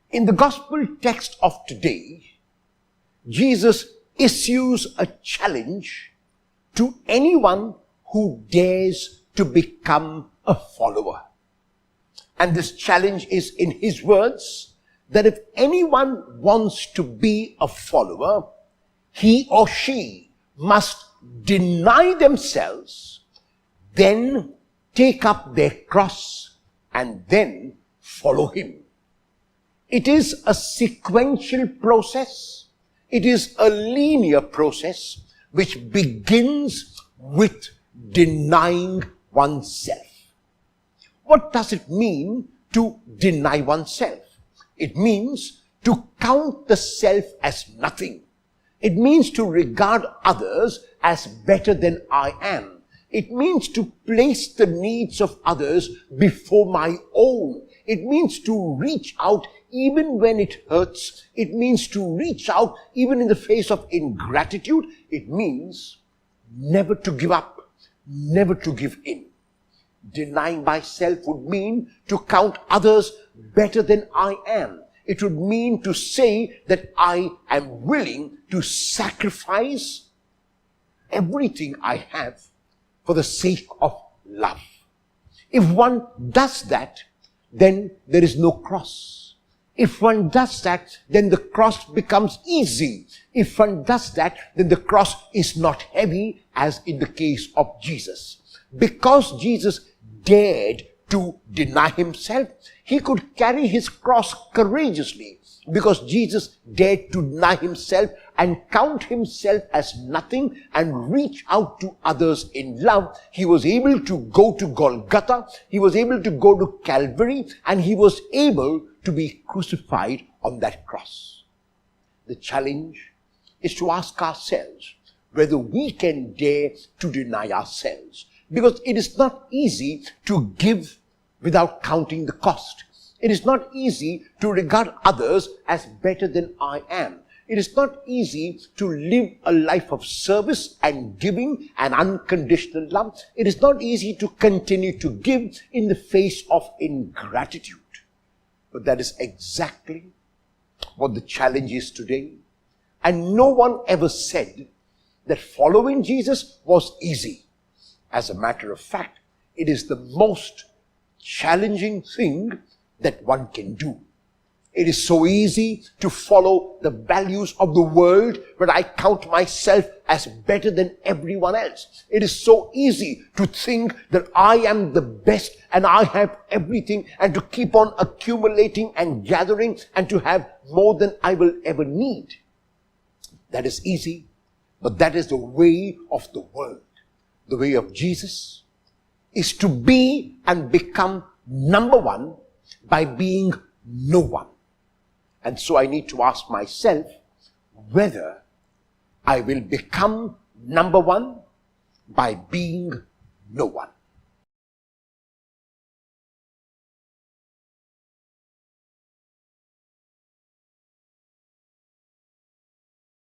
In the gospel text of today, Jesus issues a challenge to anyone who dares to become a follower. And this challenge is in his words that if anyone wants to be a follower, he or she must deny themselves, then take up their cross, and then follow him. It is a sequential process. It is a linear process which begins with denying oneself. What does it mean to deny oneself? It means to count the self as nothing. It means to regard others as better than I am. It means to place the needs of others before my own. It means to reach out even when it hurts. It means to reach out even in the face of ingratitude. It means never to give up, never to give in. Denying myself would mean to count others better than I am. It would mean to say that I am willing to sacrifice everything I have for the sake of love. If one does that, then there is no cross. If one does that, then the cross becomes easy. If one does that, then the cross is not heavy, as in the case of Jesus. Because Jesus dared to deny himself, he could carry his cross courageously. Because Jesus dared to deny himself and count himself as nothing and reach out to others in love, he was able to go to Golgotha, he was able to go to Calvary, and he was able to be crucified on that cross. The challenge is to ask ourselves whether we can dare to deny ourselves. Because it is not easy to give without counting the cost. It is not easy to regard others as better than I am. It is not easy to live a life of service and giving and unconditional love. It is not easy to continue to give in the face of ingratitude. But that is exactly what the challenge is today. And no one ever said that following Jesus was easy. As a matter of fact, it is the most challenging thing that one can do. It is so easy to follow the values of the world, but I count myself as better than everyone else. It is so easy to think that I am the best and I have everything, and to keep on accumulating and gathering and to have more than I will ever need. That is easy, but that is the way of the world. The way of Jesus is to be and become number one by being no one. And so I need to ask myself whether I will become number one by being no one.